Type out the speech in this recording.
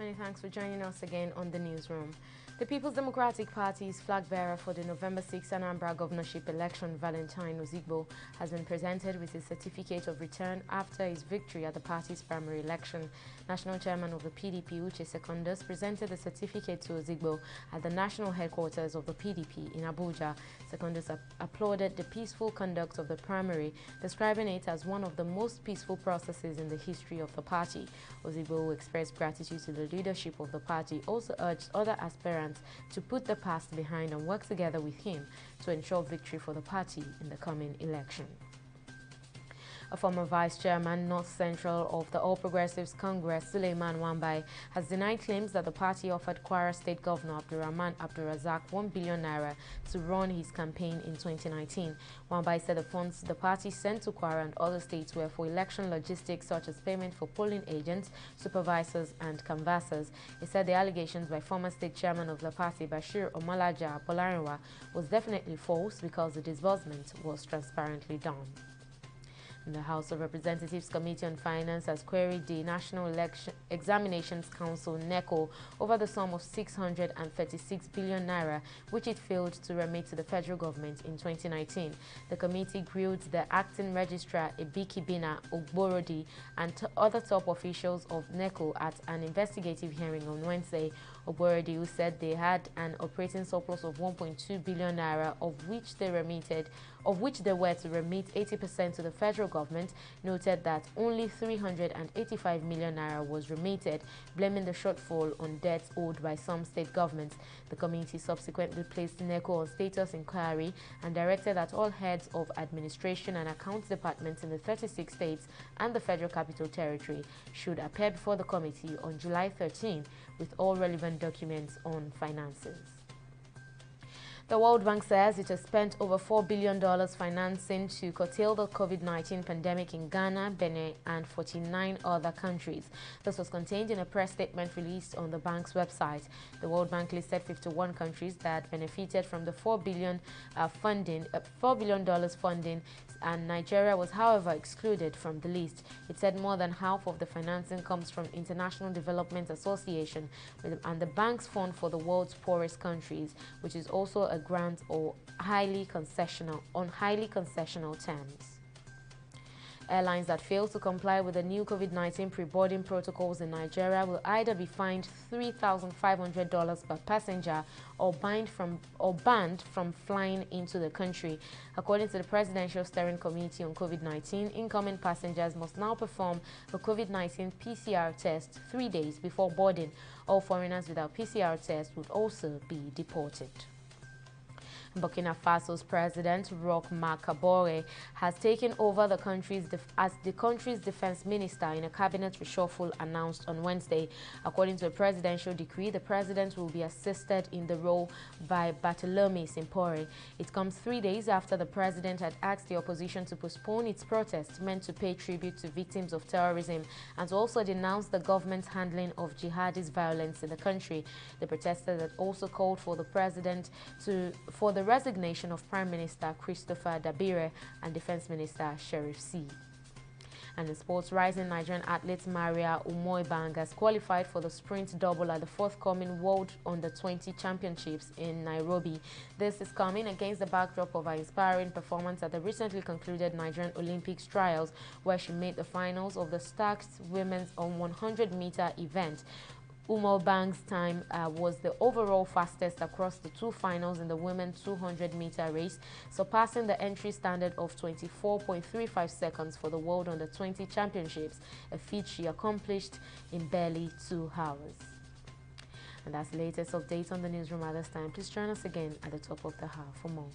Many thanks for joining us again on the newsroom. The People's Democratic Party's flag bearer for the November 6 Anambra governorship election, Valentine Ozigbo, has been presented with his certificate of return after his victory at the party's primary election. National chairman of the PDP, Uche Secondus, presented the certificate to Ozigbo at the national headquarters of the PDP in Abuja. Secondus applauded the peaceful conduct of the primary, describing it as one of the most peaceful processes in the history of the party. Ozigbo, who expressed gratitude to the leadership of the party, also urged other aspirants to put the past behind and work together with him to ensure victory for the party in the coming election. A former vice chairman, North Central of the All Progressives Congress, Suleiman Wambai, has denied claims that the party offered Kwara State Governor Abdurrahman Abdulrazak 1 billion naira to run his campaign in 2019. Wambai said the funds the party sent to Kwara and other states were for election logistics such as payment for polling agents, supervisors and canvassers. He said the allegations by former state chairman of the party, Bashir Omalaja Bolarinwa, was definitely false because the disbursement was transparently done. The House of Representatives Committee on Finance has queried the National Examinations Council (NECO) over the sum of 636 billion naira, which it failed to remit to the federal government in 2019. The committee grilled the acting registrar Ebikibina Ogborodi and other top officials of NECO at an investigative hearing on Wednesday. Ogborodi, who said they had an operating surplus of 1.2 billion naira, of which they were to remit 80% to the federal government, noted that only 385 million naira was remitted, blaming the shortfall on debts owed by some state governments. The committee subsequently placed NECO on status inquiry and directed that all heads of administration and accounts departments in the 36 states and the Federal Capital Territory should appear before the committee on July 13 with all relevant documents on finances. The World Bank says it has spent over $4 billion financing to curtail the COVID-19 pandemic in Ghana, Benin, and 49 other countries. This was contained in a press statement released on the bank's website. The World Bank listed 51 countries that benefited from the $4 billion funding, and Nigeria was, however, excluded from the list. It said more than half of the financing comes from International Development Association and the bank's fund for the world's poorest countries, which is also a grant or highly concessional terms. Airlines that fail to comply with the new COVID-19 pre-boarding protocols in Nigeria will either be fined $3,500 per passenger or banned from flying into the country. According to the Presidential Steering Committee on COVID-19, incoming passengers must now perform a COVID-19 PCR test 3 days before boarding. All foreigners without PCR tests would also be deported. Burkina Faso's President Roch Marc Kabore has taken over the country's as the country's defense minister in a cabinet reshuffle announced on Wednesday. According to a presidential decree, the president will be assisted in the role by Bartolome Simpore. It comes 3 days after the president had asked the opposition to postpone its protest meant to pay tribute to victims of terrorism and to also denounce the government's handling of jihadist violence in the country. The protesters had also called for the president for the resignation of Prime Minister Christopher Dabire and Defense Minister Sheriff C. And in sports, rising Nigerian athlete Maria Umoibang has qualified for the sprint double at the forthcoming World Under-20 Championships in Nairobi. This is coming against the backdrop of her inspiring performance at the recently concluded Nigerian Olympics trials, where she made the finals of the stacked women's 100-meter event. Umoibang's time was the overall fastest across the two finals in the women's 200-meter race, surpassing the entry standard of 24.35 seconds for the World Under-20 Championships, a feat she accomplished in barely 2 hours. And that's the latest update on the newsroom at this time. Please join us again at the top of the hour for more.